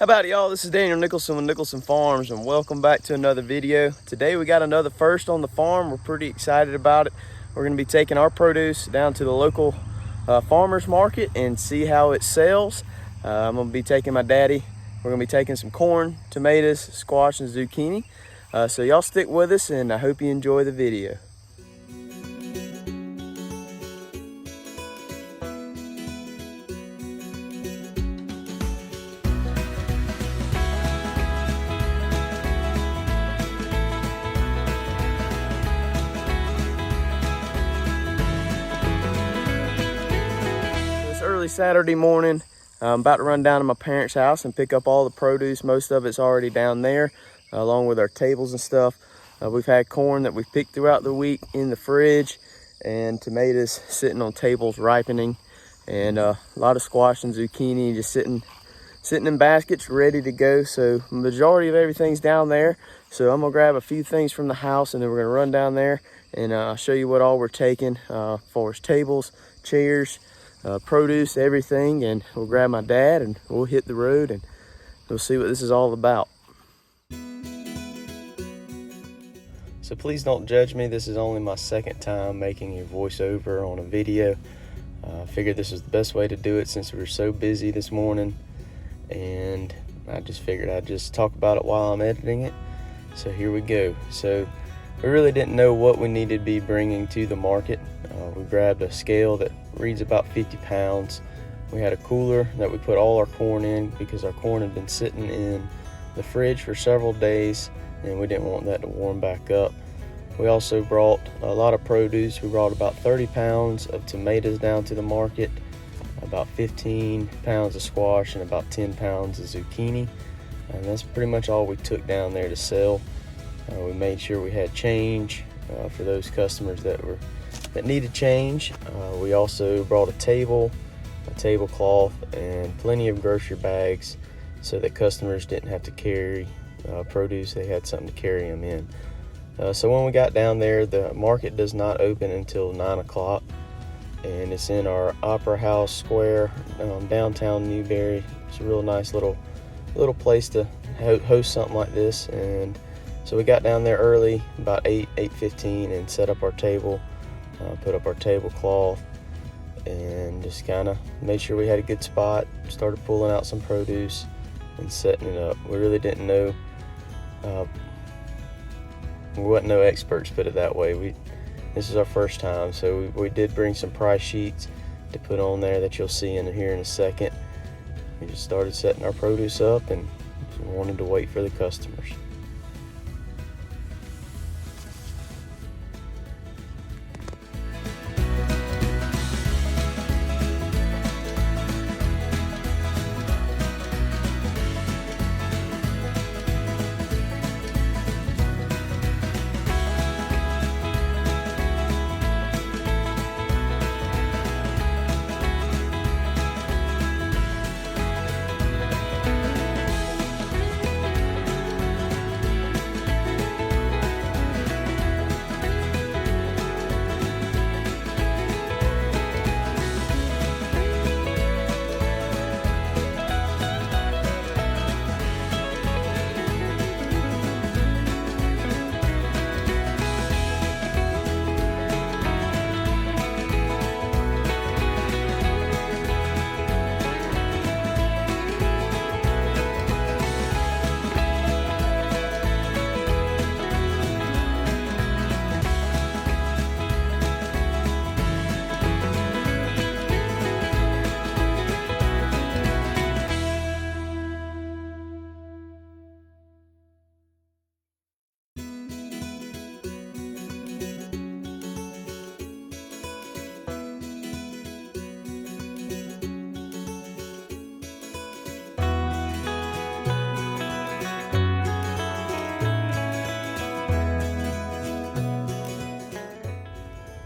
Howdy y'all, this is Daniel Nicholson with Nicholson Farms and welcome back to another video. Today we got another first on the farm. We're pretty excited about it. We're going to be taking our produce down to the local farmers market and see how it sells. I'm going to be taking my daddy. We're going to be taking some corn, tomatoes, squash, and zucchini. So y'all stick with us and I hope you enjoy the video. Early Saturday morning, I'm about to run down to my parents' house and pick up all the produce. Most of it's already down there, along with our tables and stuff. We've had corn that we've picked throughout the week in the fridge, and tomatoes sitting on tables ripening, and a lot of squash and zucchini just sitting in baskets ready to go. So the majority of everything's down there. So I'm gonna grab a few things from the house and then we're gonna run down there and I'll show you what all we're taking for us: tables, chairs, produce, everything. And we'll grab my dad and we'll hit the road and we'll see what this is all about. So please don't judge me. This is only my second time making a voiceover on a video. I figured this was the best way to do it since we were so busy this morning, and I just figured I'd just talk about it while I'm editing it. So here we go. So we really didn't know what we needed to be bringing to the market. We grabbed a scale that reads about 50 pounds. We had a cooler that we put all our corn in because our corn had been sitting in the fridge for several days and we didn't want that to warm back up. We also brought a lot of produce. We brought about 30 pounds of tomatoes down to the market, about 15 pounds of squash, and about 10 pounds of zucchini. And that's pretty much all we took down there to sell. We made sure we had change for those customers that needed change. We also brought a tablecloth, and plenty of grocery bags so that customers didn't have to carry produce. They had something to carry them in. So when we got down there, the market does not open until 9 o'clock, and it's in our Opera House Square, downtown Newberry. It's a real nice little place to host something like this. And so we got down there early, about 8:15, and set up our table, put up our tablecloth, and just kind of made sure we had a good spot. Started pulling out some produce and setting it up. We really didn't know. We wasn't no experts, put it that way. This is our first time, so we did bring some price sheets to put on there that you'll see in here in a second. We just started setting our produce up and wanted to wait for the customers.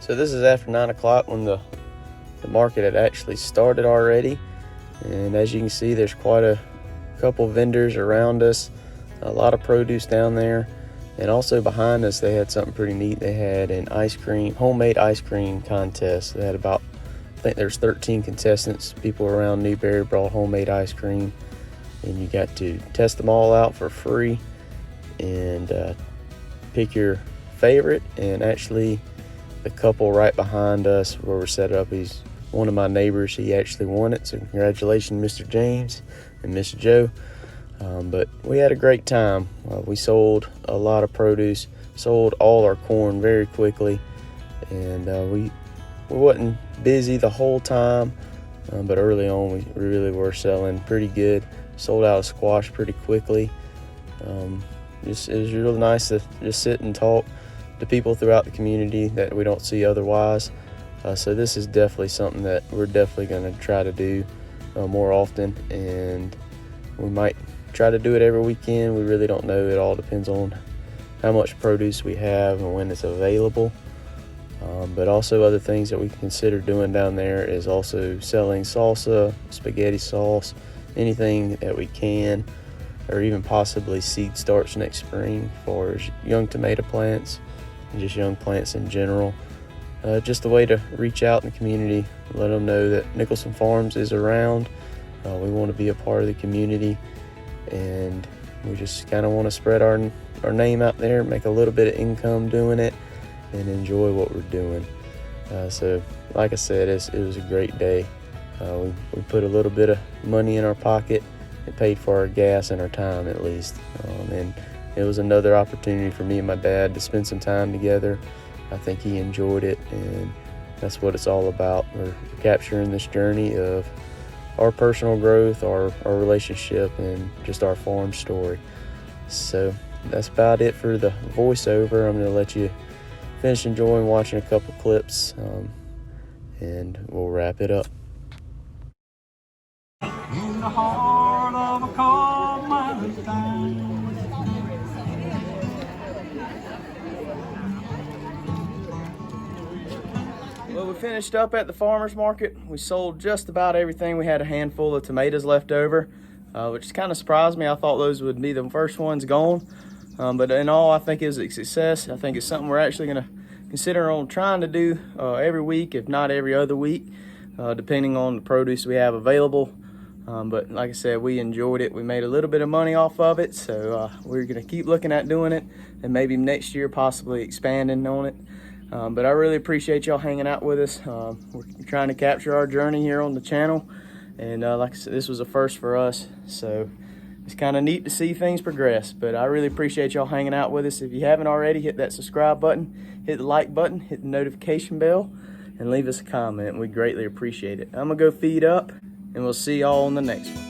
So this is after 9 o'clock when the market had actually started already. And as you can see, there's quite a couple vendors around us, a lot of produce down there. And also behind us, they had something pretty neat. They had an homemade ice cream contest. They had about, I think there's 13 contestants. People around Newberry brought homemade ice cream. and you got to test them all out for free and pick your favorite. And actually, the couple right behind us where we're set up, he's one of my neighbors. He actually won it, so congratulations, Mr. James and Miss Joe. But we had a great time. We sold a lot of produce, sold all our corn very quickly, and we wasn't busy the whole time, but early on we really were selling pretty good. Sold out of squash pretty quickly. It was really nice to just sit and talk to people throughout the community that we don't see otherwise. So this is definitely something that we're definitely going to try to do more often, and we might try to do it every weekend. We really don't know. It all depends on how much produce we have and when it's available. But also other things that we can consider doing down there is also selling salsa, spaghetti sauce, anything that we can, or even possibly seed starts next spring for young tomato plants and just young plants in general. Just a way to reach out in the community, let them know that Nicholson Farms is around. We want to be a part of the community, and we just kind of want to spread our name out there, make a little bit of income doing it, and enjoy what we're doing. So like I said, it was a great day. We put a little bit of money in our pocket. It paid for our gas and our time at least. And it was another opportunity for me and my dad to spend some time together. I think he enjoyed it, and that's what it's all about. We're capturing this journey of our personal growth, our relationship, and just our farm story. So that's about it for the voiceover. I'm going to let you finish enjoying watching a couple clips, and we'll wrap it up. In the heart of a coal miner's town. Well, we finished up at the farmer's market. We sold just about everything. We had a handful of tomatoes left over, which kind of surprised me. I thought those would be the first ones gone. But in all, I think it was a success. I think it's something we're actually going to consider on trying to do every week, if not every other week, depending on the produce we have available. But like I said, we enjoyed it. We made a little bit of money off of it, so we're going to keep looking at doing it, and maybe next year possibly expanding on it. But I really appreciate y'all hanging out with us. We're trying to capture our journey here on the channel, and like I said, this was a first for us, so it's kind of neat to see things progress. But I really appreciate y'all hanging out with us. If you haven't already, hit that subscribe button, hit the like button, hit the notification bell, and leave us a comment. We greatly appreciate it. I'm gonna go feed up, and we'll see y'all on the next one.